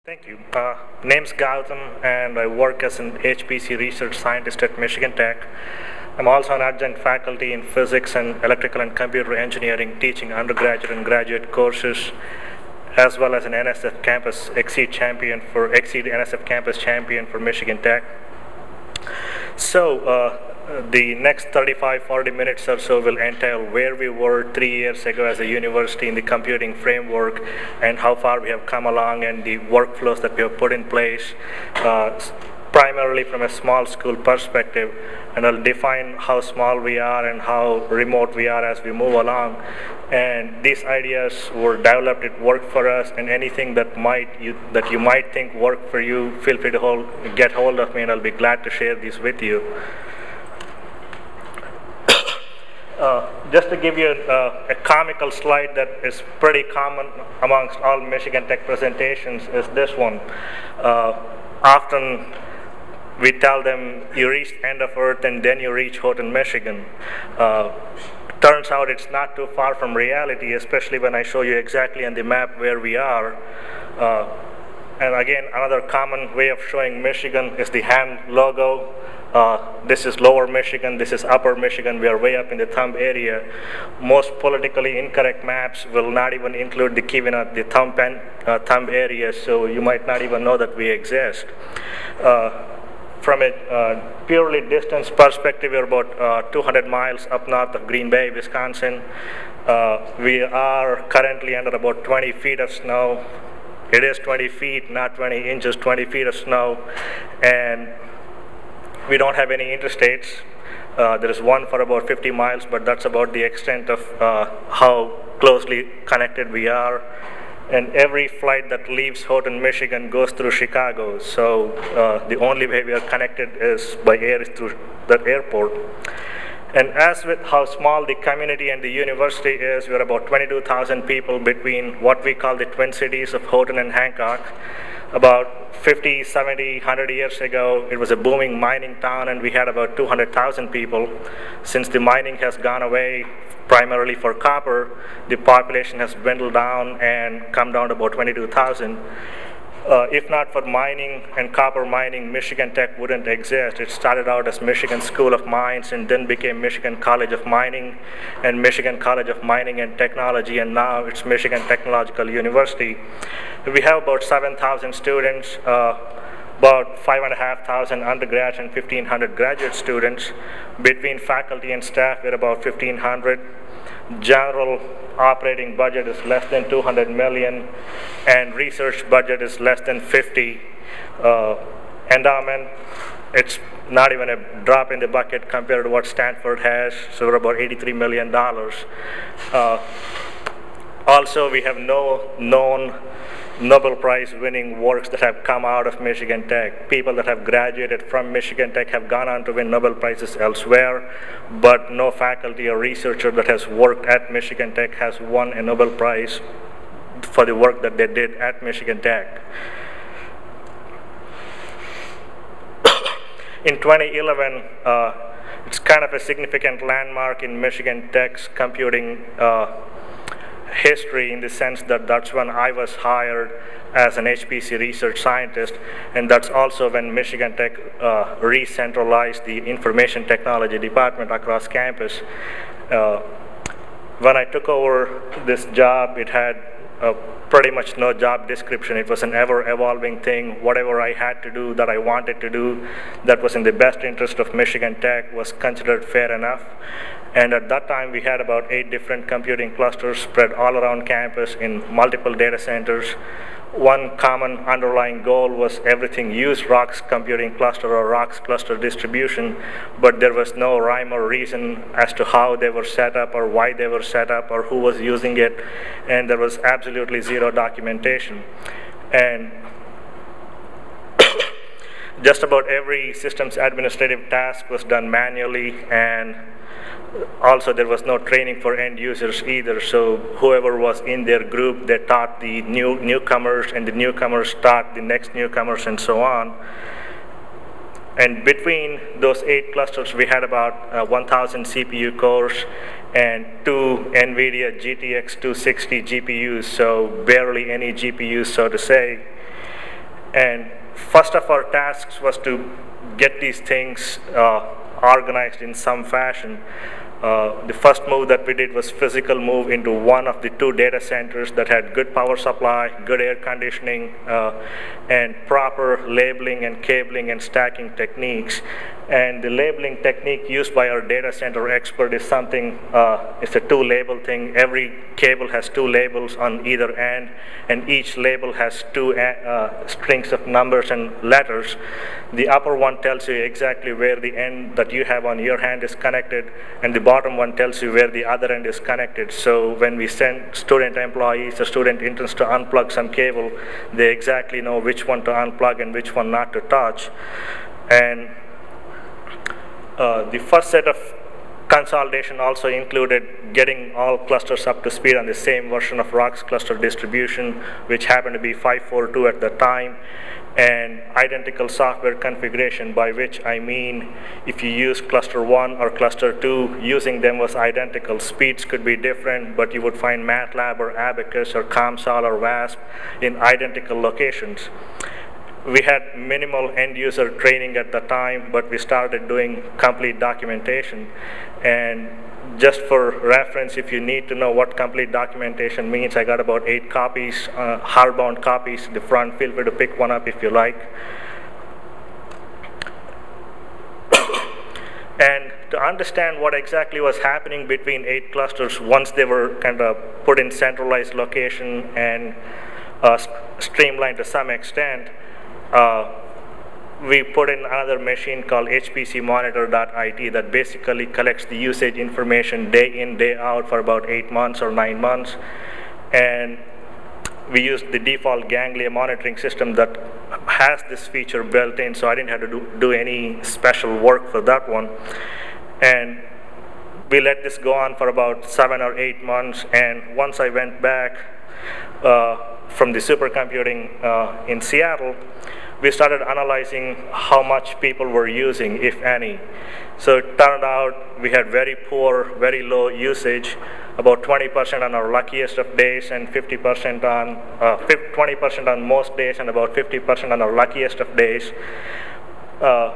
Thank you. Name's Gowtham, and I work as an HPC research scientist at Michigan Tech. I'm also an adjunct faculty in physics and electrical and computer engineering, teaching undergraduate and graduate courses, as well as an NSF campus Exceed NSF campus champion for Michigan Tech. So the next 35-40 minutes or so will entail where we were 3 years ago as a university in the computing framework and how far we have come along and the workflows that we have put in place, primarily from a small school perspective. And I'll define how small we are and how remote we are as we move along. And these ideas were developed, it worked for us, and anything that you might think worked for you, feel free to get hold of me, and I'll be glad to share these with you. Just to give you a comical slide that is pretty common amongst all Michigan Tech presentations is this one. Often we tell them you reach end of Earth and then you reach Houghton, Michigan. Turns out it's not too far from reality, especially when I show you exactly on the map where we are. And again, another common way of showing Michigan is the hand logo. This is lower Michigan, this is upper Michigan, we are way up in the thumb area. Most politically incorrect maps will not even include the Keweenaw, the thumb area, so you might not even know that we exist. From a purely distance perspective, we're about 200 miles up north of Green Bay, Wisconsin. We are currently under about 20 feet of snow. It is 20 feet, not 20 inches, 20 feet of snow. And we don't have any interstates. There is one for about 50 miles, but that's about the extent of how closely connected we are. And every flight that leaves Houghton, Michigan goes through Chicago. So the only way we are connected is by air, is through that airport. And as with how small the community and the university is, we're about 22,000 people between what we call the twin cities of Houghton and Hancock. About 50, 70, 100 years ago, it was a booming mining town, and we had about 200,000 people. Since the mining has gone away, primarily for copper, the population has dwindled down and come down to about 22,000. If not for mining and copper mining, Michigan Tech wouldn't exist. It started out as Michigan School of Mines and then became Michigan College of Mining and Michigan College of Mining and Technology, and now it's Michigan Technological University. We have about 7,000 students, about 5,500 undergrads and 1,500 graduate students. Between faculty and staff, we're about 1,500. General operating budget is less than 200 million, and research budget is less than 50. Endowment, it's not even a drop in the bucket compared to what Stanford has, so we're about $83 million. Also, we have no known Nobel Prize winning works that have come out of Michigan Tech. People that have graduated from Michigan Tech have gone on to win Nobel Prizes elsewhere, but no faculty or researcher that has worked at Michigan Tech has won a Nobel Prize for the work that they did at Michigan Tech. In 2011, it's kind of a significant landmark in Michigan Tech's computing history, in the sense that that's when I was hired as an HPC research scientist, and that's also when Michigan Tech re-centralized the information technology department across campus. When I took over this job, it had pretty much no job description. It was an ever-evolving thing. Whatever I had to do that I wanted to do that was in the best interest of Michigan Tech was considered fair enough. And at that time, we had about 8 different computing clusters spread all around campus in multiple data centers. One common underlying goal was everything used ROC's computing cluster or ROC's cluster distribution, but there was no rhyme or reason as to how they were set up or why they were set up or who was using it, and there was absolutely zero documentation. And just about every systems administrative task was done manually, and also there was no training for end users either, so whoever was in their group, they taught the newcomers, and the newcomers taught the next newcomers, and so on. And between those 8 clusters, we had about 1,000 CPU cores and 2 NVIDIA GTX 260 GPUs, so barely any GPUs, so to say. And first of our tasks was to get these things organized in some fashion. The first move that we did was physical move into one of the 2 data centers that had good power supply, good air conditioning, and proper labeling and cabling and stacking techniques. And the labeling technique used by our data center expert is something, it's a 2-label thing. Every cable has 2 labels on either end, and each label has 2 strings of numbers and letters. The upper one tells you exactly where the end that you have on your hand is connected, and the bottom one tells you where the other end is connected. So when we send student employees or student interns to unplug some cable, they exactly know which one to unplug and which one not to touch. And the first set of consolidation also included getting all clusters up to speed on the same version of ROC's cluster distribution, which happened to be 5.4.2 at the time, and identical software configuration, by which I mean if you use cluster 1 or cluster 2, using them was identical. Speeds could be different, but you would find MATLAB or Abacus or COMSOL or WASP in identical locations. We had minimal end-user training at the time, but we started doing complete documentation. And just for reference, if you need to know what complete documentation means, I got about 8 copies, hardbound copies at the front. Feel free to pick one up if you like. And to understand what exactly was happening between 8 clusters, once they were kind of put in centralized location and streamlined to some extent, we put in another machine called HPC monitor.it that basically collects the usage information day in, day out for about 8 months or 9 months. And we used the default ganglia monitoring system that has this feature built in, so I didn't have to do any special work for that one. And we let this go on for about 7 or 8 months, and once I went back from the supercomputing in Seattle, we started analyzing how much people were using, if any. So it turned out we had very poor, very low usage, about 20% on our luckiest of days and 50% on 20% on most days and about 50% on our luckiest of days.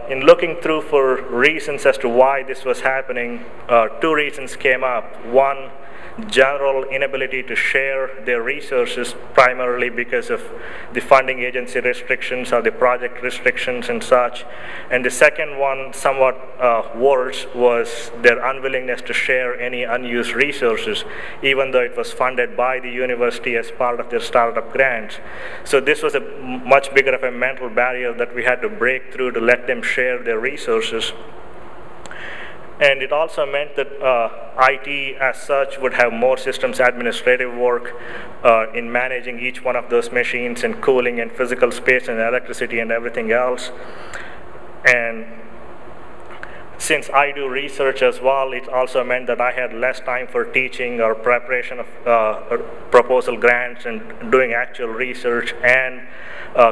In looking through for reasons as to why this was happening, 2 reasons came up. One, general inability to share their resources, primarily because of the funding agency restrictions or the project restrictions and such. And the second one, somewhat worse, was their unwillingness to share any unused resources, even though it was funded by the university as part of their startup grants. So this was a much bigger of a mental barrier that we had to break through to let them share their resources. And it also meant that IT as such would have more systems administrative work in managing each one of those machines and cooling and physical space and electricity and everything else. And since I do research as well, it also meant that I had less time for teaching or preparation of proposal grants and doing actual research and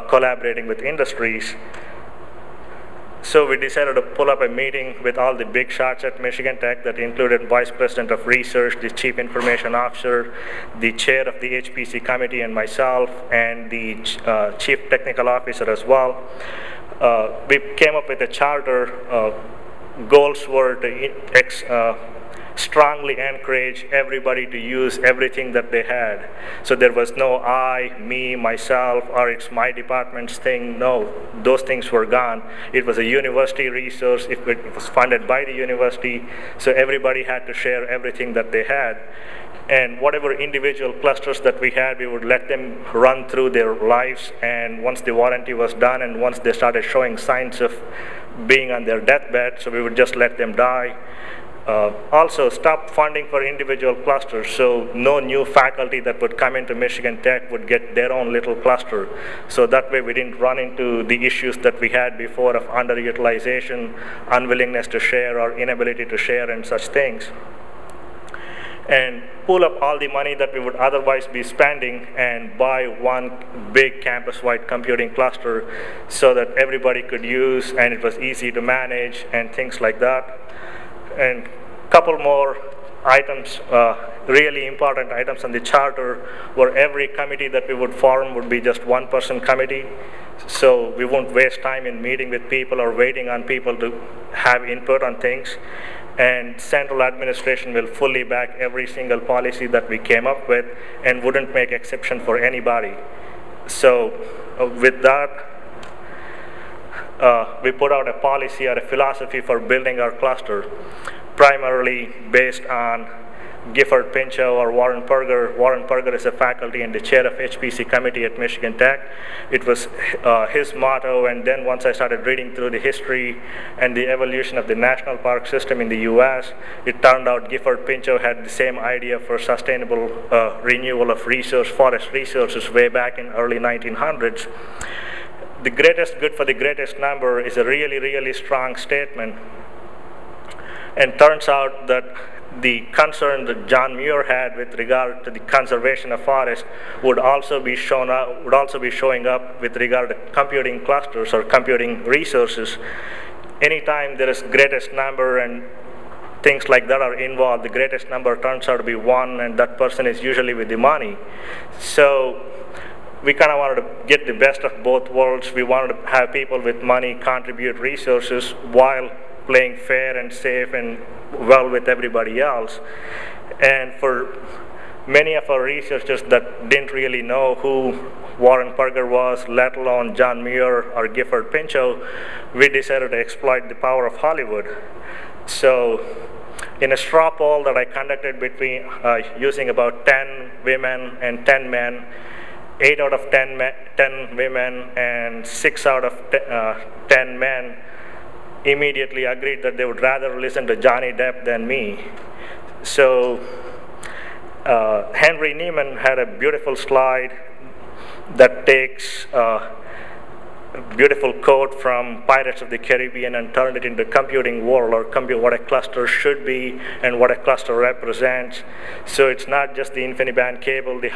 collaborating with industries. So we decided to pull up a meeting with all the big shots at Michigan Tech that included Vice President of Research, the Chief Information Officer, the Chair of the HPC Committee, and myself, and the Chief Technical Officer as well. We came up with a charter. Goals were to strongly encourage everybody to use everything that they had. So there was no I, me, myself, or it's my department's thing. No, those things were gone. It was a university resource. It was funded by the university, so everybody had to share everything that they had. And whatever individual clusters that we had, we would let them run through their lives, and once the warranty was done and once they started showing signs of being on their deathbed, so we would just let them die. Also, stop funding for individual clusters, so no new faculty that would come into Michigan Tech would get their own little cluster. So that way we didn't run into the issues that we had before of underutilization, unwillingness to share, or inability to share and such things. And pull up all the money that we would otherwise be spending and buy one big campus-wide computing cluster so that everybody could use and it was easy to manage and things like that. And a couple more items, really important items on the charter, where every committee that we would form would be just one-person committee. So we won't waste time in meeting with people or waiting on people to have input on things. And central administration will fully back every single policy that we came up with and wouldn't make exception for anybody. So with that, we put out a policy or a philosophy for building our cluster, primarily based on Gifford Pinchot or Warren Perger. Warren Perger is a faculty and the chair of HPC committee at Michigan Tech. It was his motto, and then once I started reading through the history and the evolution of the national park system in the US, it turned out Gifford Pinchot had the same idea for sustainable renewal of forest resources way back in early 1900s. The greatest good for the greatest number is a really, really strong statement. And turns out that the concern that John Muir had with regard to the conservation of forest would also be showing up with regard to computing clusters or computing resources. Anytime there is greatest number and things like that are involved, the greatest number turns out to be one, and that person is usually with the money. So we kind of wanted to get the best of both worlds. We wanted to have people with money contribute resources while playing fair and safe and well with everybody else. And for many of our researchers that didn't really know who Warren Perger was, let alone John Muir or Gifford Pinchot, we decided to exploit the power of Hollywood. So in a straw poll that I conducted between using about 10 women and 10 men, 8 out of 10 women and 6 out of 10 men immediately agreed that they would rather listen to Johnny Depp than me. So Henry Neiman had a beautiful slide that takes a beautiful quote from Pirates of the Caribbean and turned it into computing world, or what a cluster should be and what a cluster represents. So it's not just the InfiniBand cable, the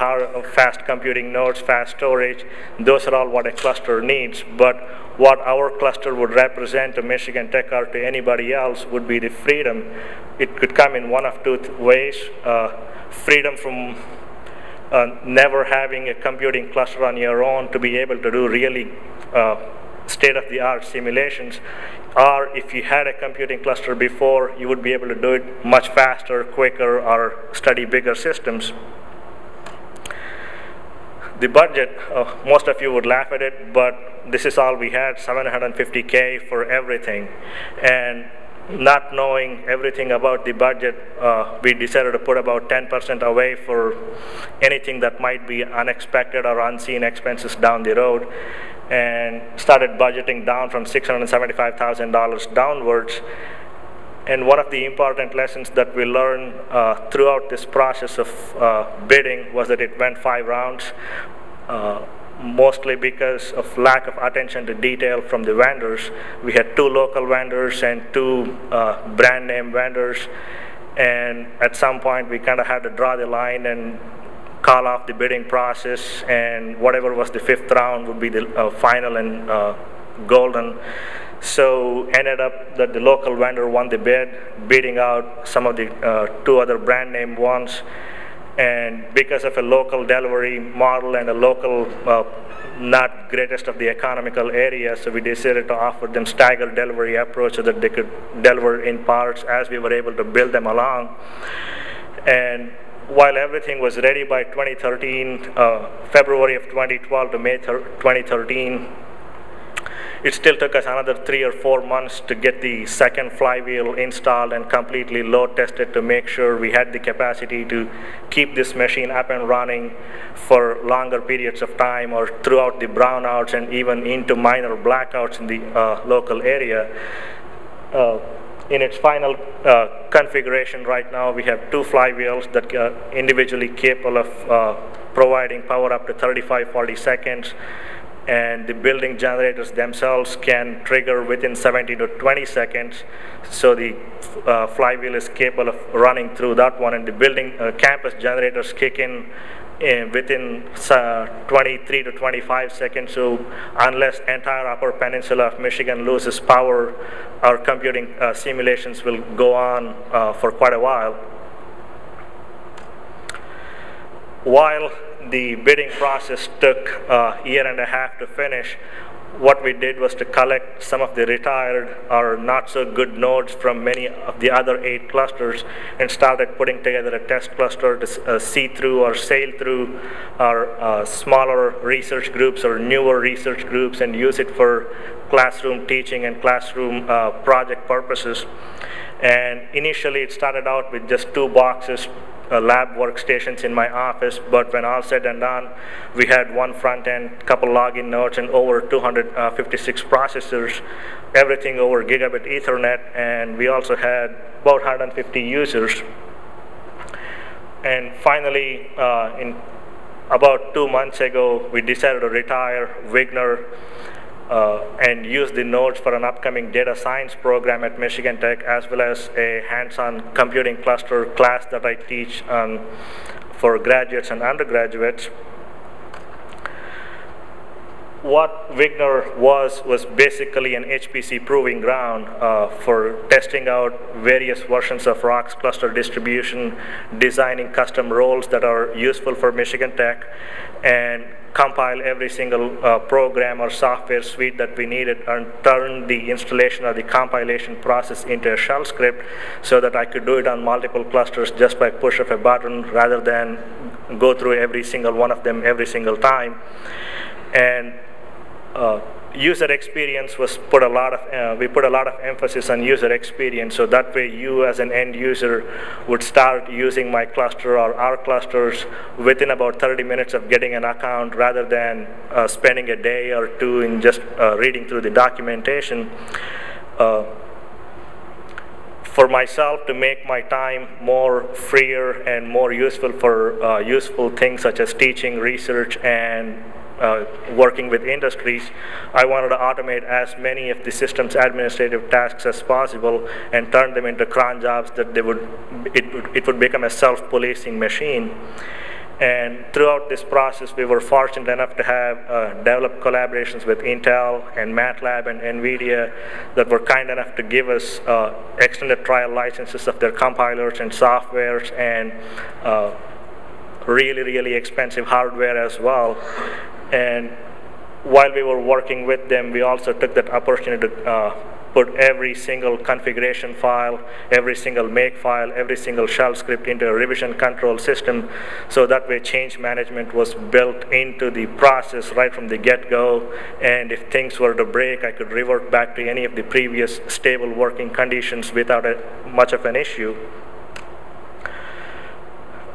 fast computing nodes, fast storage, those are all what a cluster needs, but what our cluster would represent to Michigan Tech or to anybody else would be the freedom. It could come in one of two ways. Freedom from never having a computing cluster on your own to be able to do really state-of-the-art simulations, or if you had a computing cluster before, you would be able to do it much faster, quicker, or study bigger systems. The budget, most of you would laugh at it, but this is all we had, $750K for everything. And not knowing everything about the budget, we decided to put about 10% away for anything that might be unexpected or unseen expenses down the road, and started budgeting down from $675,000 downwards. And one of the important lessons that we learned throughout this process of bidding was that it went 5 rounds, mostly because of lack of attention to detail from the vendors. We had 2 local vendors and 2 brand name vendors, and at some point we kind of had to draw the line and call off the bidding process, and whatever was the 5th round would be the final and golden. So ended up that the local vendor won the bid, beating out some of the 2 other brand name ones. And because of a local delivery model and a local not greatest of the economical area, so we decided to offer them staggered delivery approach so that they could deliver in parts as we were able to build them along. And while everything was ready by 2013, February of 2012 to May 2013, it still took us another 3 or 4 months to get the second flywheel installed and completely load tested to make sure we had the capacity to keep this machine up and running for longer periods of time or throughout the brownouts and even into minor blackouts in the local area. In its final configuration right now, we have 2 flywheels that are individually capable of providing power up to 35-40 seconds. And the building generators themselves can trigger within 17 to 20 seconds. So the flywheel is capable of running through that one, and the building campus generators kick in within 23 to 25 seconds. So unless entire Upper Peninsula of Michigan loses power, our computing simulations will go on for quite a while. While the bidding process took a year and a half to finish, what we did was to collect some of the retired or not so good nodes from many of the other 8 clusters and started putting together a test cluster to see through or sail through our smaller research groups or newer research groups and use it for classroom teaching and classroom project purposes. And initially it started out with just 2 boxes, lab workstations in my office, but when all said and done, we had 1 front end, couple login nodes, and over 256 processors, everything over gigabit Ethernet, and we also had about 150 users. And finally, in about 2 months ago, we decided to retire Wigner and use the nodes for an upcoming data science program at Michigan Tech, as well as a hands-on computing cluster class that I teach for graduates and undergraduates. What Wigner was basically an HPC Proving Ground for testing out various versions of ROC's cluster distribution, designing custom roles that are useful for Michigan Tech, and compile every single program or software suite that we needed and turn the installation or the compilation process into a shell script so that I could do it on multiple clusters just by push of a button rather than go through every single one of them every single time. And user experience was we put a lot of emphasis on user experience, so that way you as an end user would start using my cluster or our clusters within about 30 minutes of getting an account rather than spending a day or 2 in just reading through the documentation. For myself, to make my time more freer and more useful for useful things such as teaching, research, and working with industries, I wanted to automate as many of the system's administrative tasks as possible and turn them into cron jobs that it would become a self-policing machine. And throughout this process, we were fortunate enough to have developed collaborations with Intel and MATLAB and NVIDIA that were kind enough to give us extended trial licenses of their compilers and softwares and really expensive hardware as well. And while we were working with them, we also took that opportunity to put every single configuration file, every single make file, every single shell script into a revision control system, so that way change management was built into the process right from the get-go, and if things were to break, I could revert back to any of the previous stable working conditions without much of an issue.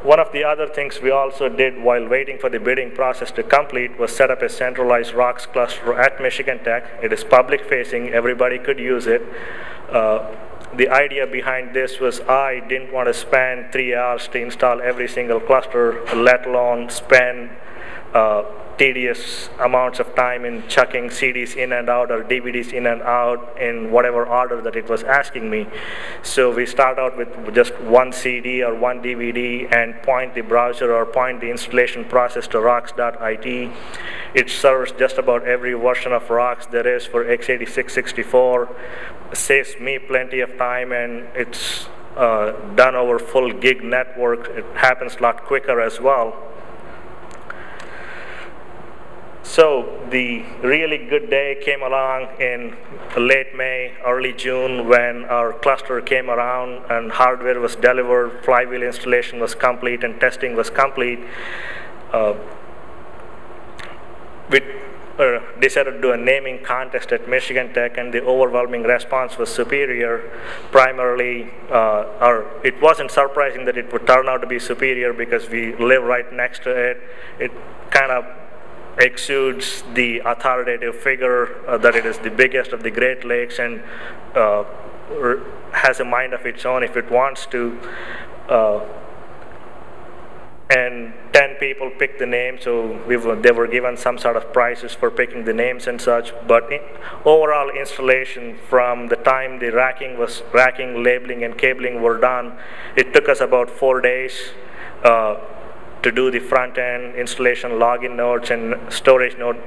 One of the other things we also did while waiting for the bidding process to complete was set up a centralized ROCs cluster at Michigan Tech. It is public facing, everybody could use it. The idea behind this was I didn't want to spend 3 hours to install every single cluster, let alone spend tedious amounts of time in chucking CDs in and out or DVDs in and out in whatever order that it was asking me. So we start out with just 1 CD or 1 DVD and point the browser or point the installation process to rocs.it. It serves just about every version of ROCs there is for x86-64. Saves me plenty of time, and it's done over full gig network. It happens a lot quicker as well. So the really good day came along in late May, early June, when our cluster came around and hardware was delivered, flywheel installation was complete, and testing was complete. We decided to do a naming contest at Michigan Tech, and the overwhelming response was superior. Primarily, it wasn't surprising that it would turn out to be superior because we live right next to it. It kind of exudes the authoritative figure that it is the biggest of the Great Lakes and has a mind of its own if it wants to. And 10 people picked the name, so they were given some sort of prizes for picking the names and such. But overall installation, from the time the racking, labeling, and cabling were done, it took us about 4 days to do the front-end installation, login nodes and storage node,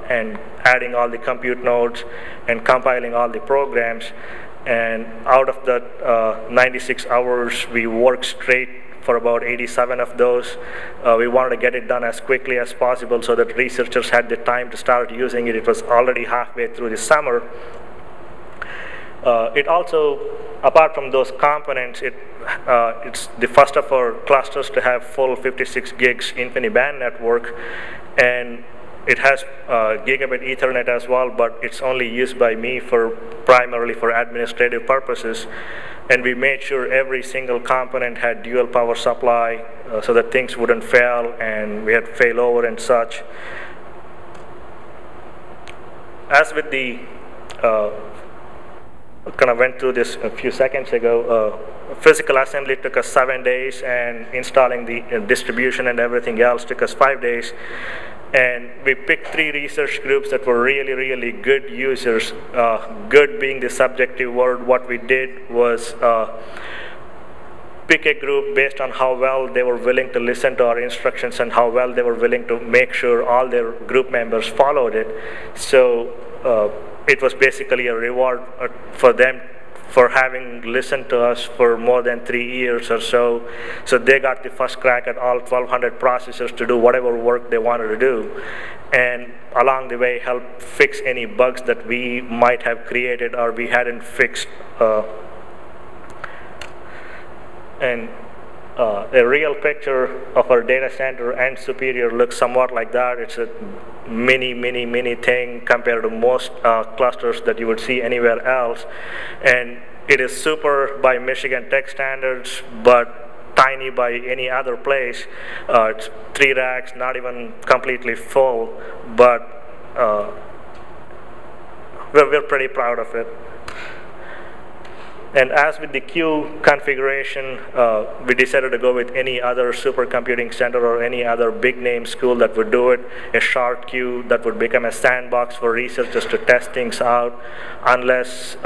and adding all the compute nodes and compiling all the programs. And out of that 96 hours, we worked straight for about 87 of those. We wanted to get it done as quickly as possible so that researchers had the time to start using it. It was already halfway through the summer. It also, apart from those components, it's the first of our clusters to have full 56 gigs InfiniBand network, and it has gigabit Ethernet as well, but it's only used by me primarily for administrative purposes. And we made sure every single component had dual power supply so that things wouldn't fail, and we had failover and such. As with the kind of went through this a few seconds ago. Physical assembly took us 7 days, and installing the distribution and everything else took us 5 days. And we picked 3 research groups that were really, really good users. Good being the subjective word. What we did was pick a group based on how well they were willing to listen to our instructions and how well they were willing to make sure all their group members followed it. So it was basically a reward for them for having listened to us for more than 3 years or so. So they got the first crack at all 1,200 processors to do whatever work they wanted to do. And along the way, help fix any bugs that we might have created or we hadn't fixed. A real picture of our data center and Superior looks somewhat like that. It's a mini thing compared to most clusters that you would see anywhere else. And it is super by Michigan Tech standards, but tiny by any other place. It's 3 racks, not even completely full, but we're pretty proud of it. And as with the queue configuration, we decided to go with any other supercomputing center or any other big name school that would do it, a shard queue that would become a sandbox for researchers to test things out, unless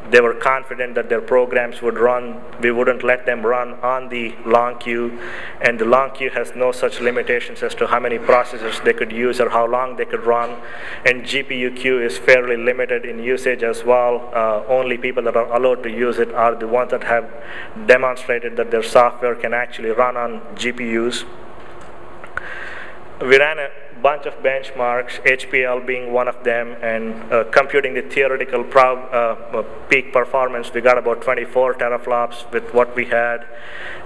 they were confident that their programs would run. We wouldn't let them run on the long queue, and the long queue has no such limitations as to how many processors they could use or how long they could run. And GPU queue is fairly limited in usage as well. Only people that are allowed to use it are the ones that have demonstrated that their software can actually run on GPUs. We ran a bunch of benchmarks, HPL being one of them, and computing the theoretical peak performance, we got about 24 teraflops with what we had.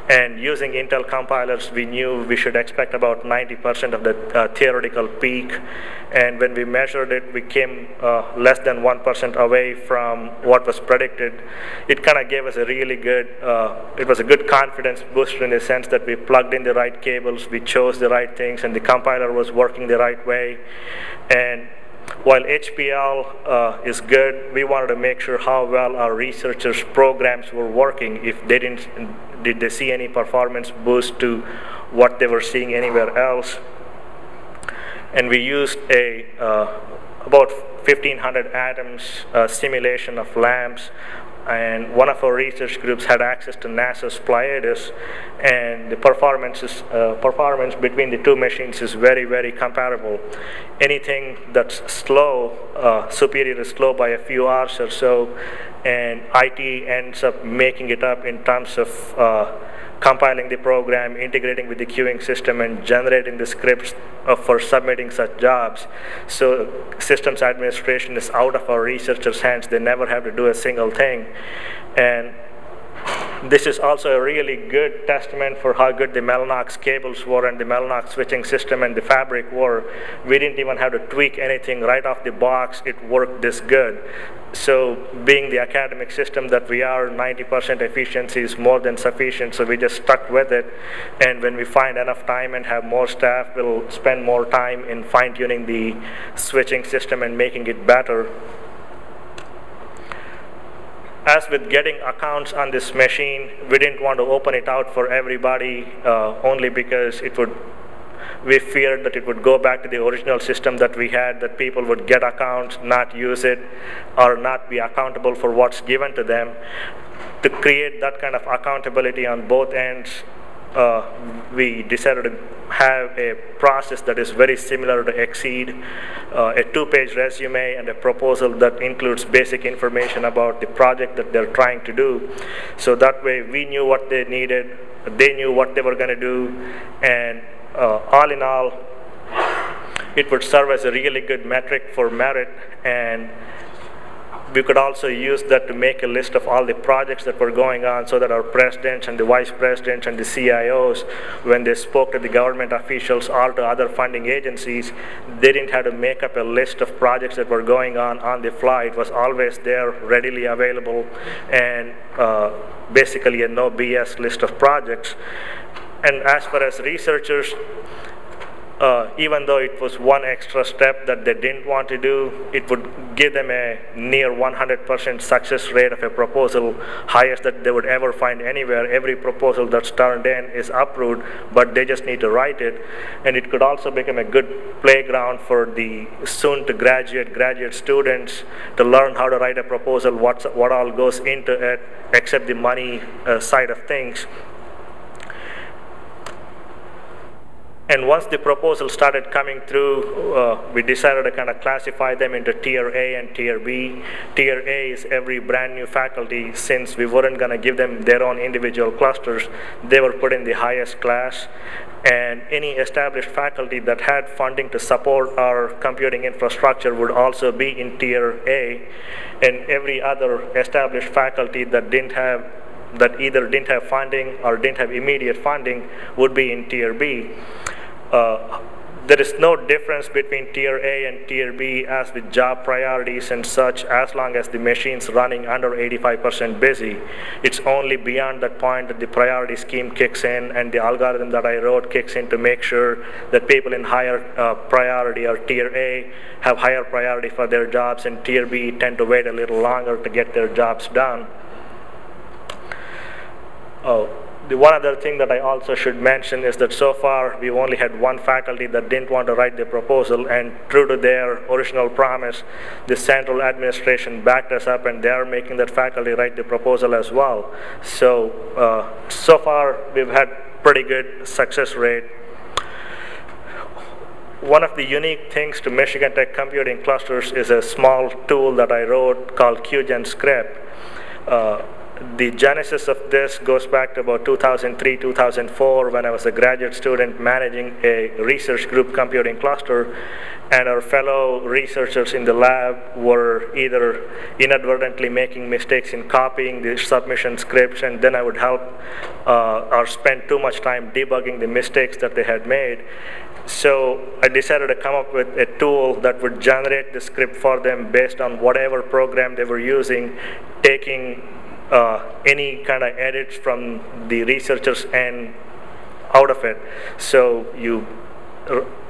And using Intel compilers, we knew we should expect about 90% of the theoretical peak. And when we measured it, we came less than 1% away from what was predicted. It kind of gave us a really good, it was a good confidence booster in the sense that we plugged in the right cables, we chose the right things, and the compiler was working the right way. And while HPL is good, we wanted to make sure how well our researchers' programs were working. If they did they see any performance boost to what they were seeing anywhere else. And we used a about 1,500 atoms simulation of lamps. And one of our research groups had access to NASA's Pleiades, and the performance between the 2 machines is very, very comparable. Anything that's slow, Superior is slow by a few hours or so, and IT ends up making it up in terms of compiling the program, integrating with the queuing system, and generating the scripts for submitting such jobs. So systems administration is out of our researchers' hands. They never have to do a single thing. And this is also a really good testament for how good the Mellanox cables were and the Mellanox switching system and the fabric were. We didn't even have to tweak anything right off the box. It worked this good. So being the academic system that we are, 90% efficiency is more than sufficient, so we just stuck with it. And when we find enough time and have more staff, we'll spend more time in fine-tuning the switching system and making it better. As with getting accounts on this machine, we didn't want to open it out for everybody, only because we feared that it would go back to the original system that we had, that people would get accounts, not use it, or not be accountable for what's given to them. To create that kind of accountability on both ends, we decided to have a process that is very similar to Exceed, a 2-page resume and a proposal that includes basic information about the project that they're trying to do. So that way we knew what they needed, they knew what they were going to do, and all in all, it would serve as a really good metric for merit, and we could also use that to make a list of all the projects that were going on so that our presidents and the vice presidents and the CIOs, when they spoke to the government officials or to other funding agencies, they didn't have to make up a list of projects that were going on the fly. It was always there, readily available, and basically a no BS list of projects. And as far as researchers, even though it was one extra step that they didn't want to do, it would give them a near 100% success rate of a proposal, highest that they would ever find anywhere. Every proposal that's turned in is approved, but they just need to write it. And it could also become a good playground for the soon-to-graduate students to learn how to write a proposal, what all goes into it, except the money side of things. And once the proposal started coming through, we decided to kind of classify them into Tier A and Tier B. Tier A is every brand new faculty. Since we weren't going to give them their own individual clusters, they were put in the highest class. And any established faculty that had funding to support our computing infrastructure would also be in Tier A. And every other established faculty that either didn't have funding or didn't have immediate funding would be in Tier B. There is no difference between Tier A and Tier B as with job priorities and such, as long as the machine's running under 85% busy. It's only beyond that point that the priority scheme kicks in and the algorithm that I wrote kicks in to make sure that people in higher priority or Tier A have higher priority for their jobs, and Tier B tend to wait a little longer to get their jobs done. The one other thing that I also should mention is that so far we've only had one faculty that didn't want to write the proposal, and true to their original promise, the central administration backed us up and they are making that faculty write the proposal as well. So, so far we've had pretty good success rate. One of the unique things to Michigan Tech computing clusters is a small tool that I wrote called QGen script. The genesis of this goes back to about 2003, 2004, when I was a graduate student managing a research group computing cluster, and our fellow researchers in the lab were either inadvertently making mistakes in copying the submission scripts, and then I would help or spend too much time debugging the mistakes that they had made. So I decided to come up with a tool that would generate the script for them based on whatever program they were using, taking any kind of edits from the researchers end out of it. So you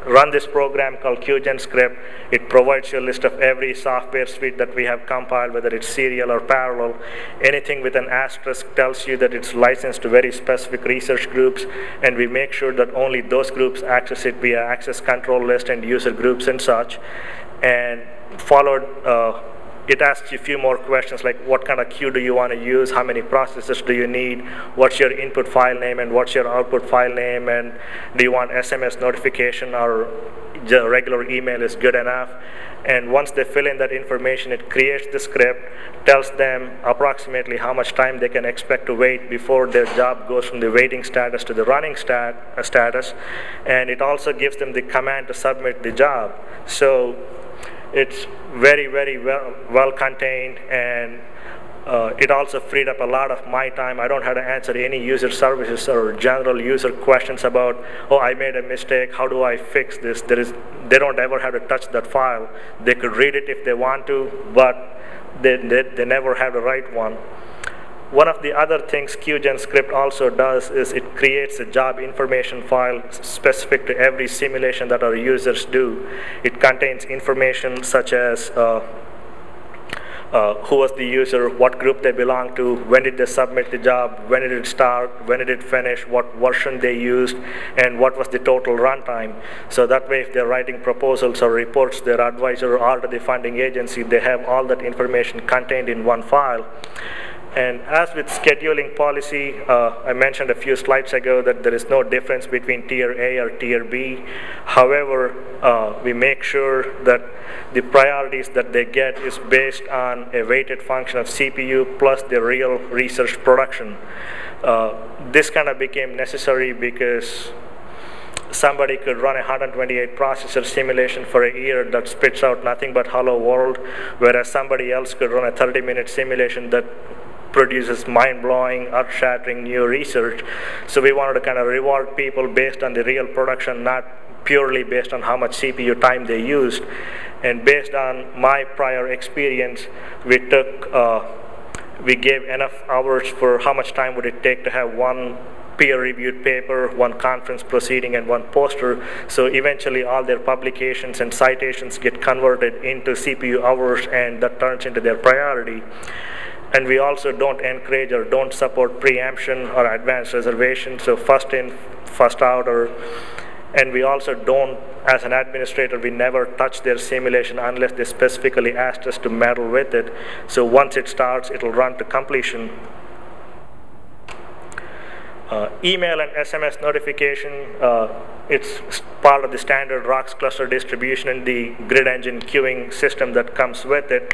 run this program called QGen script. It provides you a list of every software suite that we have compiled, whether it's serial or parallel. Anything with an asterisk tells you that it's licensed to very specific research groups, and we make sure that only those groups access it via access control list and user groups and such. And followed, it asks you a few more questions, like what kind of queue do you want to use, how many processors do you need, what's your input file name and what's your output file name, and do you want SMS notification or regular email is good enough. And once they fill in that information, it creates the script, tells them approximately how much time they can expect to wait before their job goes from the waiting status to the running status, and it also gives them the command to submit the job. So it's very, very well contained, and it also freed up a lot of my time. I don't have to answer any user services or general user questions about, oh, I made a mistake, how do I fix this? They don't ever have to touch that file. They could read it if they want to, but they never have to write one. One of the other things QGen script also does is it creates a job information file specific to every simulation that our users do. It contains information such as who was the user, what group they belong to, when did they submit the job, when did it start, when did it finish, what version they used, and what was the total runtime. So that way, if they're writing proposals or reports to their advisor or to the funding agency, they have all that information contained in one file. And as with scheduling policy, I mentioned a few slides ago that there is no difference between tier A or tier B. However, we make sure that the priorities that they get is based on a weighted function of CPU plus the real research production. This kind of became necessary because somebody could run a 128 processor simulation for a year that spits out nothing but hello world, whereas somebody else could run a 30-minute simulation that produces mind-blowing, earth-shattering new research. So we wanted to kind of reward people based on the real production, not purely based on how much CPU time they used. And based on my prior experience, we gave enough hours for how much time would it take to have one peer-reviewed paper, one conference proceeding, and one poster. So eventually all their publications and citations get converted into CPU hours, and that turns into their priority. And we also don't encourage or don't support pre-emption or advanced reservation, so first in, first out. And we also don't, as an administrator, we never touch their simulation unless they specifically asked us to meddle with it. So once it starts, it'll run to completion. Email and SMS notification, it's part of the standard ROX cluster distribution and the grid engine queuing system that comes with it.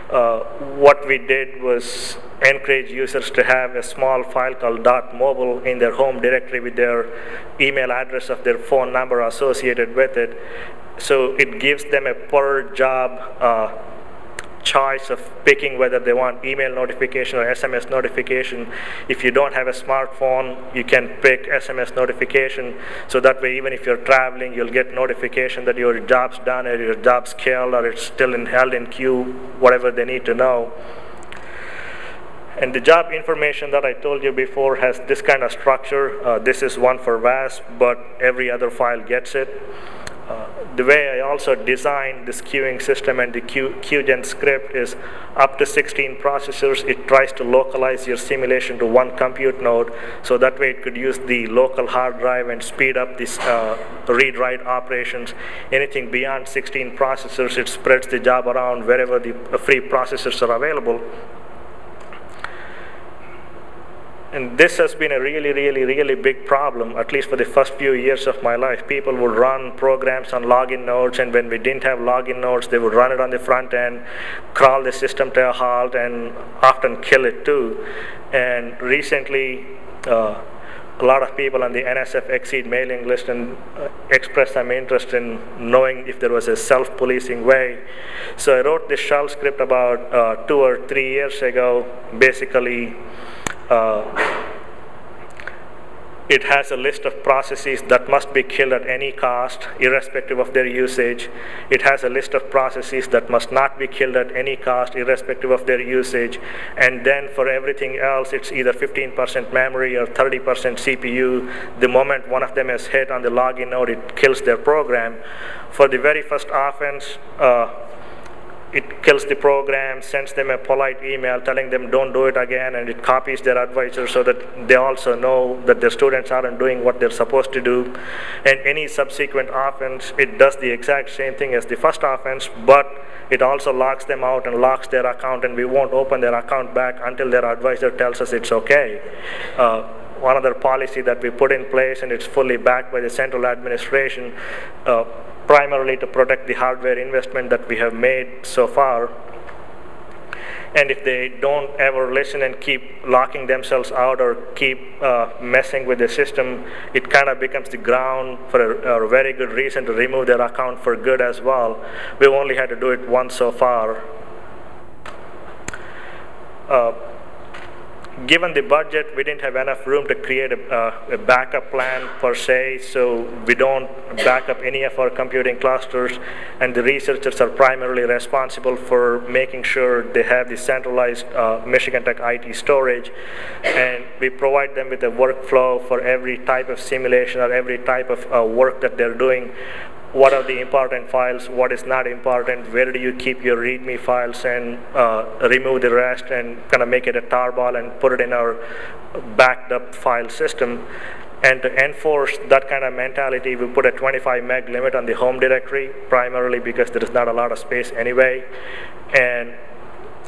What we did was encourage users to have a small file called .mobile in their home directory with their email address of their phone number associated with it. So it gives them a per job choice of picking whether they want email notification or SMS notification. If you don't have a smartphone, you can pick SMS notification, so that way even if you're traveling, you'll get notification that your job's done or your job's killed or it's still held in queue, whatever they need to know. And the job information that I told you before has this kind of structure. This is one for VAS, but every other file gets it. The way I also designed this queuing system and the QGen script is up to 16 processors. It tries to localize your simulation to one compute node, so that way it could use the local hard drive and speed up this read-write operations. Anything beyond 16 processors, it spreads the job around wherever the free processors are available. And this has been a really big problem, at least for the first few years of my life. People would run programs on login nodes, and when we didn't have login nodes, they would run it on the front end, crawl the system to a halt, and often kill it too. And recently, a lot of people on the NSF Exceed mailing list and expressed some interest in knowing if there was a self-policing way. So I wrote this shell script about 2 or 3 years ago. Basically, it has a list of processes that must be killed at any cost, irrespective of their usage. It has a list of processes that must not be killed at any cost, irrespective of their usage. And then for everything else, it's either 15% memory or 30% CPU. The moment one of them is hit on the login node, it kills their program. For the very first offense, it kills the program, sends them a polite email telling them don't do it again, and it copies their advisor so that they also know that their students aren't doing what they're supposed to do. And any subsequent offense, it does the exact same thing as the first offense, but it also locks them out and locks their account, and we won't open their account back until their advisor tells us it's okay. One other policy that we put in place, and it's fully backed by the central administration, primarily to protect the hardware investment that we have made so far. And if they don't ever listen and keep locking themselves out or keep messing with the system, it kind of becomes the ground for a very good reason to remove their account for good as well. We've only had to do it once so far. Given the budget, we didn't have enough room to create a backup plan per se, so we don't back up any of our computing clusters, and the researchers are primarily responsible for making sure they have the centralized Michigan Tech IT storage, and we provide them with a workflow for every type of simulation or every type of work that they're doing. What are the important files, what is not important, where do you keep your README files, and remove the rest and kind of make it a tarball and put it in our backed up file system. And to enforce that kind of mentality, we put a 25 meg limit on the home directory, primarily because there is not a lot of space anyway. And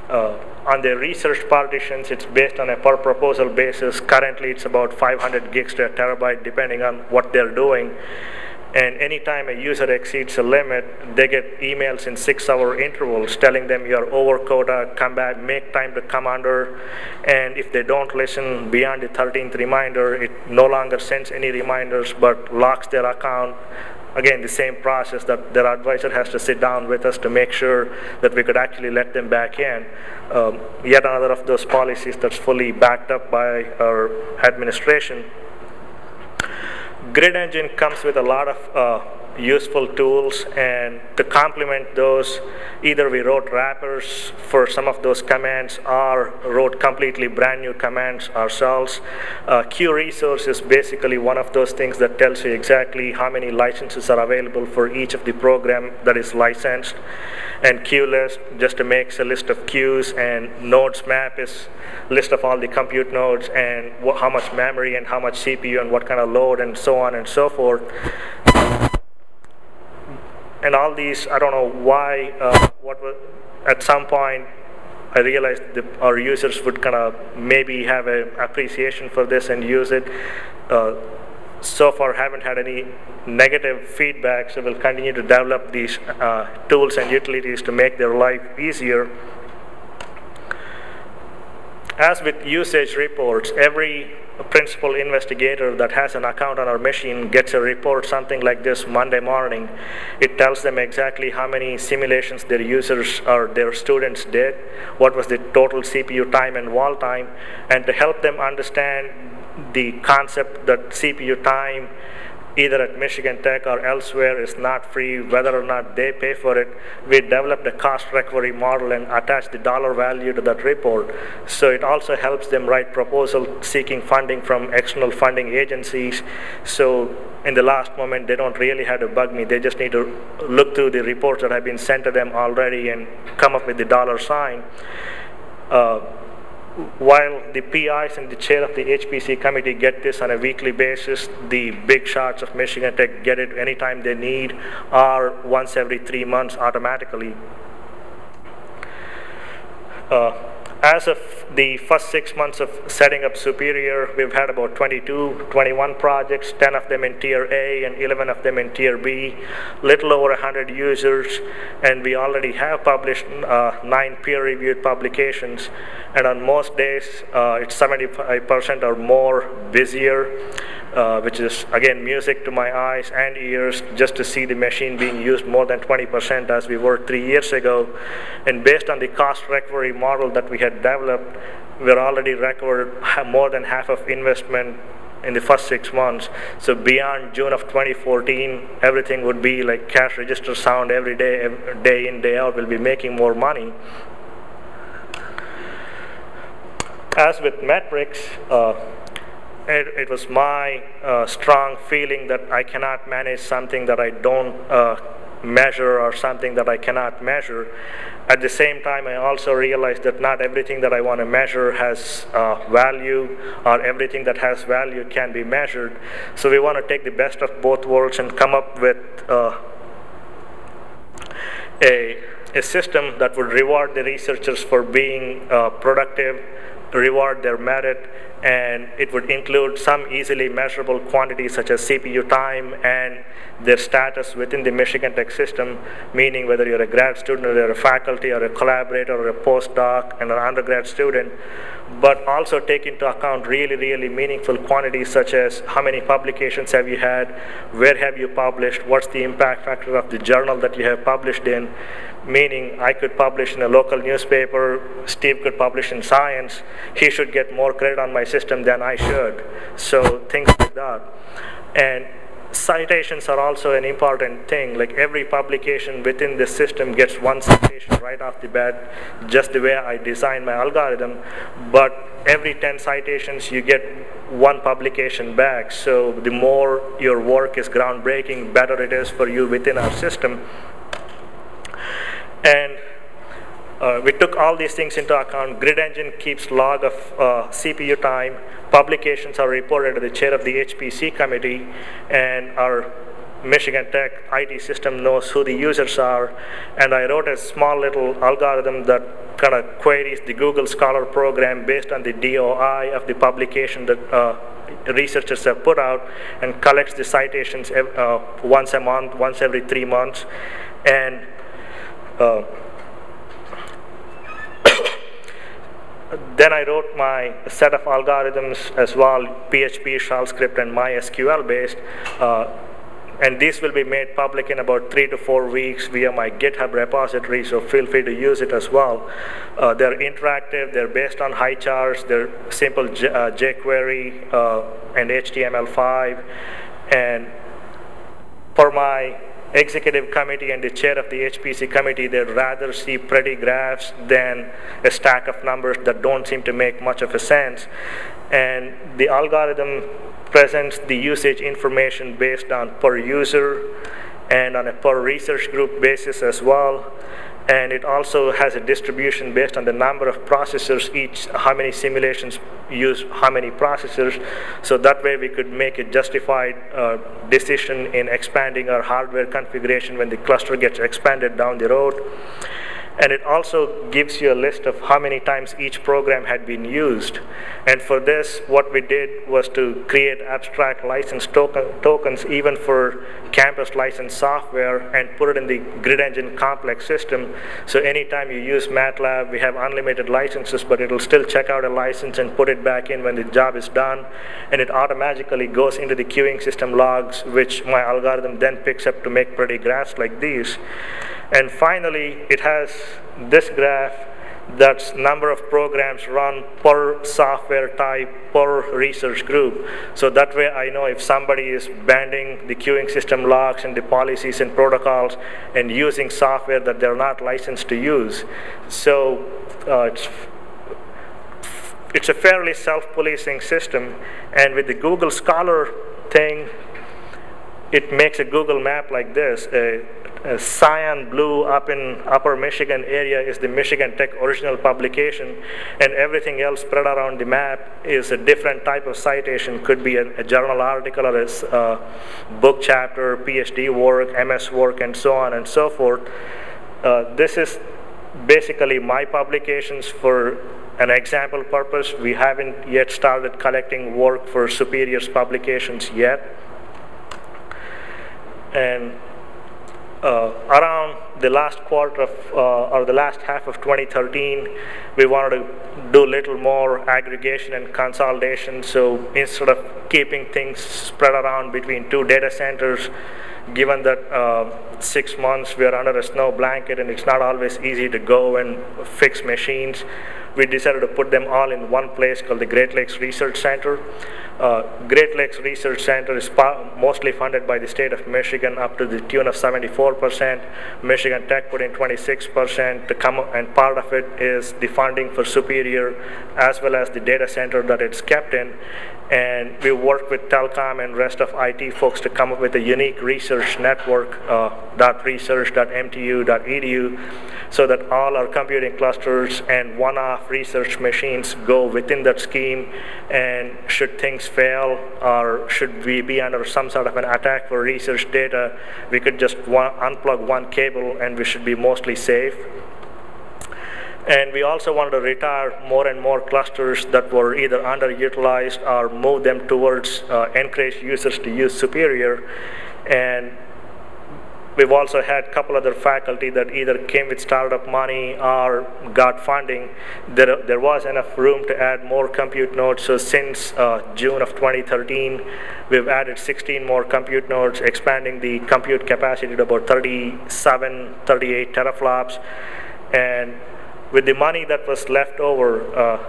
On the research partitions, it's based on a per proposal basis. Currently, it's about 500 gigs to a terabyte, depending on what they're doing. And anytime a user exceeds a limit, they get emails in 6-hour intervals telling them you're over quota, come back, make time to come under. And if they don't listen beyond the 13th reminder, it no longer sends any reminders but locks their account. Again, the same process that their advisor has to sit down with us to make sure that we could actually let them back in. Yet another of those policies that's fully backed up by our administration. Grid Engine comes with a lot of useful tools, and to complement those, either we wrote wrappers for some of those commands or wrote completely brand new commands ourselves. QResource is basically one of those things that tells you exactly how many licenses are available for each of the program that is licensed. And QList just makes a list of queues, and nodes map is list of all the compute nodes and how much memory and how much CPU and what kind of load and so on and so forth. And all these, I don't know why, at some point I realized that our users would kind of maybe have an appreciation for this and use it. So far, haven't had any negative feedback, so we'll continue to develop these tools and utilities to make their life easier. As with usage reports, every principal investigator that has an account on our machine gets a report, something like this, Monday morning. It tells them exactly how many simulations their users or their students did, what was the total CPU time and wall time, and to help them understand the concept that CPU time, either at Michigan Tech or elsewhere, is not free, whether or not they pay for it. We developed a cost recovery model and attached the dollar value to that report. So it also helps them write proposal seeking funding from external funding agencies. So in the last moment, they don't really have to bug me. They just need to look through the reports that have been sent to them already and come up with the dollar sign. While the PIs and the chair of the HPC committee get this on a weekly basis, the big shots of Michigan Tech get it anytime they need or once every 3 months automatically. As of the first 6 months of setting up Superior, we've had about 21 projects, 10 of them in Tier A and 11 of them in Tier B, little over 100 users, and we already have published 9 peer-reviewed publications. And on most days, it's 75% or more busier, which is, again, music to my eyes and ears just to see the machine being used more than 20% as we were 3 years ago. And based on the cost recovery model that we had developed, we're already recovered more than half of investment in the first 6 months. So beyond June of 2014, everything would be like cash register sound every day, day in, day out. We'll be making more money. As with metrics, it was my strong feeling that I cannot manage something that I don't measure or something that I cannot measure. At the same time, I also realized that not everything that I want to measure has value, or everything that has value can be measured. So we want to take the best of both worlds and come up with a system that would reward the researchers for being productive, reward their merit, and it would include some easily measurable quantities such as CPU time and their status within the Michigan Tech system, meaning whether you're a grad student or you're a faculty or a collaborator or a postdoc and an undergrad student, but also take into account really, really meaningful quantities such as how many publications have you had, where have you published, what's the impact factor of the journal that you have published in, meaning I could publish in a local newspaper, Steve could publish in Science, he should get more credit on my system than I should. So things like that. And citations are also an important thing. Like every publication within this system gets one citation right off the bat, just the way I designed my algorithm. But every 10 citations, you get one publication back. So the more your work is groundbreaking, better it is for you within our system. And we took all these things into account. Grid Engine keeps log of CPU time. Publications are reported to the chair of the HPC committee, and our Michigan Tech IT system knows who the users are, and I wrote a small little algorithm that kind of queries the Google Scholar program based on the DOI of the publication that researchers have put out, and collects the citations once a month, once every 3 months, and then I wrote my set of algorithms as well, PHP, shell script, and MySQL based. And these will be made public in about 3 to 4 weeks via my GitHub repository, so feel free to use it as well. They're interactive, they're based on high charts, they're simple jQuery and HTML5. And for my executive committee and the chair of the HPC committee, they'd rather see pretty graphs than a stack of numbers that don't seem to make much of a sense. And the algorithm presents the usage information based on per user and on a per research group basis as well. And it also has a distribution based on the number of processors each, how many simulations use how many processors. So that way we could make a justified decision in expanding our hardware configuration when the cluster gets expanded down the road. And it also gives you a list of how many times each program had been used. And for this, what we did was to create abstract license tokens even for campus licensed software and put it in the grid engine complex system. So anytime you use MATLAB, we have unlimited licenses, but it'll still check out a license and put it back in when the job is done. And it automatically goes into the queuing system logs, which my algorithm then picks up to make pretty graphs like these. And finally, it has this graph that's number of programs run per software type, per research group. So that way I know if somebody is banding the queuing system logs and the policies and protocols and using software that they're not licensed to use. So it's a fairly self-policing system. And with the Google Scholar thing, it makes a Google map like this. A cyan blue up in upper Michigan area is the Michigan Tech original publication, and everything else spread around the map is a different type of citation. Could be a journal article or a book chapter, PhD work, MS work, and so on and so forth. This is basically my publications for an example purpose. We haven't yet started collecting work for Superior's publications yet. And around the last quarter of, or the last half of 2013, we wanted to do a little more aggregation and consolidation. So instead of keeping things spread around between 2 data centers, given that 6 months we are under a snow blanket and it's not always easy to go and fix machines, we decided to put them all in one place called the Great Lakes Research Center. Great Lakes Research Center is mostly funded by the state of Michigan up to the tune of 74%. Michigan Tech put in 26%, and part of it is the funding for Superior as well as the data center that it's kept in. And we worked with telecom and rest of IT folks to come up with a unique research network, .research.mtu.edu, so that all our computing clusters and one-off research machines go within that scheme. And should things fail, or should we be under some sort of an attack for research data, we could just unplug one cable and we should be mostly safe. And we also wanted to retire more and more clusters that were either underutilized or move them towards encourage users to use Superior. And we've also had a couple other faculty that either came with startup money or got funding. There was enough room to add more compute nodes. So since June of 2013, we've added 16 more compute nodes, expanding the compute capacity to about 37, 38 teraflops. And with the money that was left over,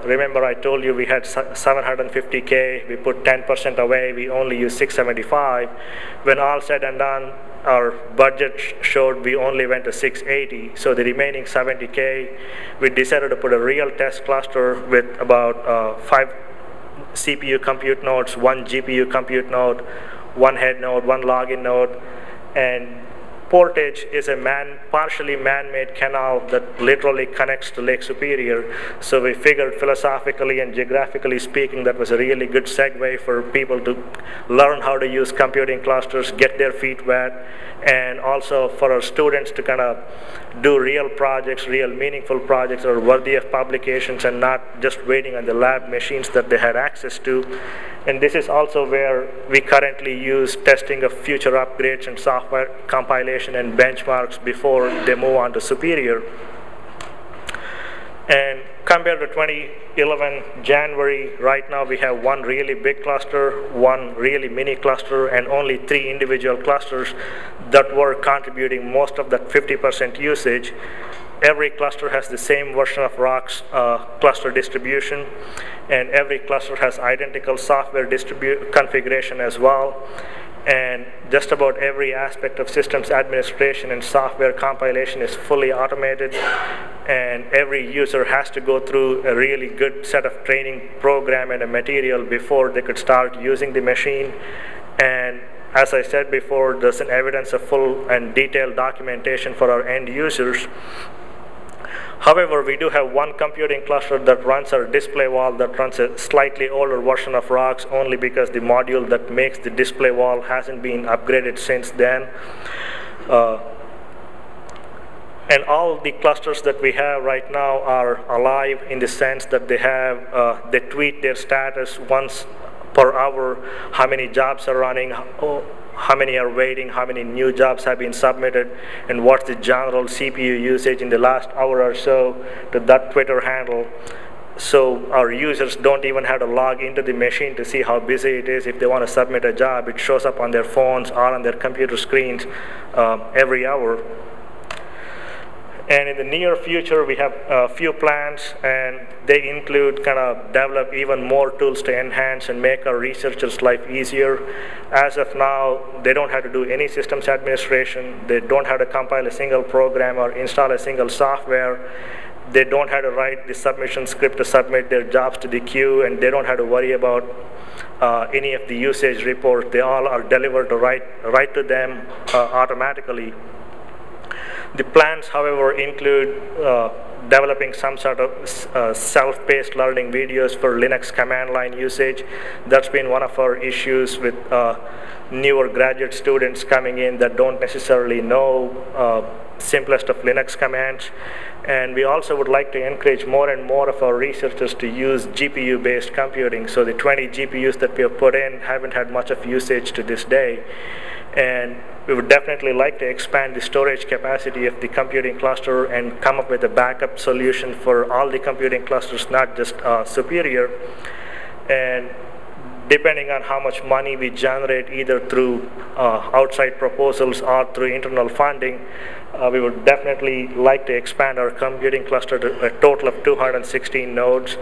remember I told you we had 750K, we put 10% away, we only used 675. When all said and done, our budget showed we only went to 680. So the remaining 70K, we decided to put a real test cluster with about 5 CPU compute nodes, 1 GPU compute node, 1 head node, 1 login node, and Portage is a partially man-made canal that literally connects to Lake Superior. So we figured philosophically and geographically speaking, that was a really good segue for people to learn how to use computing clusters, get their feet wet, and also for our students to kind of do real projects, real meaningful projects that are worthy of publications and not just waiting on the lab machines that they had access to. And this is also where we currently use testing of future upgrades and software compilation and benchmarks before they move on to Superior. And compared to 2011 January, right now we have one really big cluster, one really mini cluster, and only 3 individual clusters that were contributing most of that 50% usage. Every cluster has the same version of ROC's cluster distribution, and every cluster has identical software configuration as well. And just about every aspect of systems administration and software compilation is fully automated, and every user has to go through a really good set of training program and a material before they could start using the machine. And as I said before, there's an evidence of full and detailed documentation for our end users. However, we do have one computing cluster that runs our display wall that runs a slightly older version of ROCs only because the module that makes the display wall hasn't been upgraded since then. And all the clusters that we have right now are alive in the sense that they tweet their status once per hour, how many jobs are running, how many are waiting, how many new jobs have been submitted, and what's the general CPU usage in the last hour or so to that Twitter handle. So our users don't even have to log into the machine to see how busy it is. If they want to submit a job, it shows up on their phones or on their computer screens every hour. And in the near future, we have a few plans, and they include kind of develop even more tools to enhance and make our researchers' life easier. As of now, they don't have to do any systems administration. They don't have to compile a single program or install a single software. They don't have to write the submission script to submit their jobs to the queue, and they don't have to worry about any of the usage reports. They all are delivered right to them automatically. The plans, however, include developing some sort of self-paced learning videos for Linux command line usage. That's been one of our issues with newer graduate students coming in that don't necessarily know simplest of Linux commands. And we also would like to encourage more and more of our researchers to use GPU-based computing. So the 20 GPUs that we have put in haven't had much of usage to this day. And we would definitely like to expand the storage capacity of the computing cluster and come up with a backup solution for all the computing clusters, not just Superior. And depending on how much money we generate, either through outside proposals or through internal funding, we would definitely like to expand our computing cluster to a total of 216 nodes,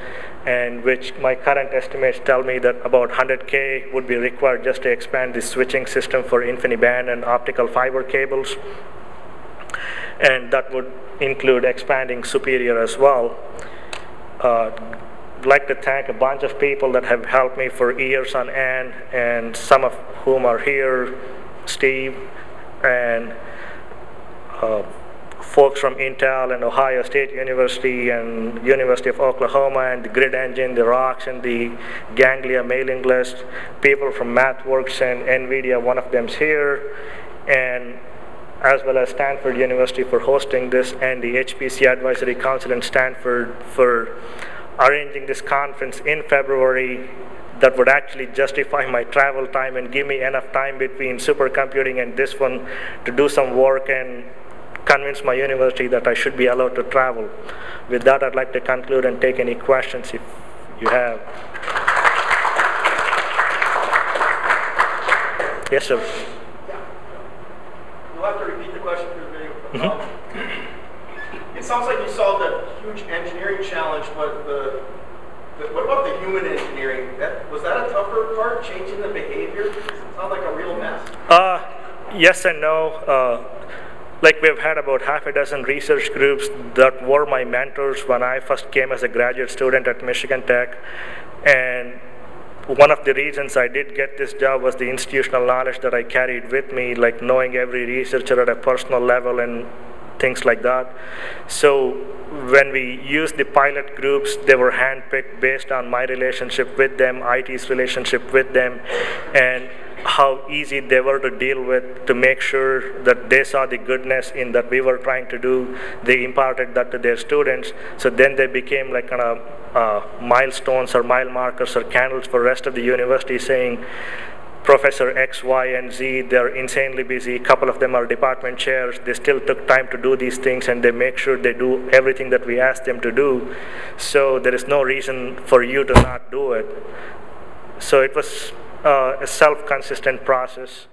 and which my current estimates tell me that about 100K would be required just to expand the switching system for InfiniBand and optical fiber cables. And that would include expanding Superior as well. I'd like to thank a bunch of people that have helped me for years on end, and some of whom are here, Steve, and folks from Intel and Ohio State University and University of Oklahoma, and the Grid Engine, the ROCs, and the Ganglia mailing list, people from MathWorks and NVIDIA, one of them's here, and as well as Stanford University for hosting this, and the HPC Advisory Council in Stanford for arranging this conference in February that would actually justify my travel time and give me enough time between supercomputing and this one to do some work and convince my university that I should be allowed to travel. With that, I'd like to conclude and take any questions if you have. Yes, sir. Yeah. You'll have to repeat the question for the video. It sounds like you solved a huge engineering challenge, but what about the human engineering? Was that a tougher part, changing the behavior? It sounds like a real mess. Yes and no. Like, we've had about half a dozen research groups that were my mentors when I first came as a graduate student at Michigan Tech. And one of the reasons I did get this job was the institutional knowledge that I carried with me, like knowing every researcher at a personal level and things like that. So when we used the pilot groups, they were handpicked based on my relationship with them, IT's relationship with them, and how easy they were to deal with, to make sure that they saw the goodness in that we were trying to do. They imparted that to their students. So then they became like kind of milestones or mile markers or candles for the rest of the university, saying, Professor X, Y, and Z, they're insanely busy. A couple of them are department chairs. They still took time to do these things, and they make sure they do everything that we ask them to do. So there is no reason for you to not do it. So it was a self-consistent process.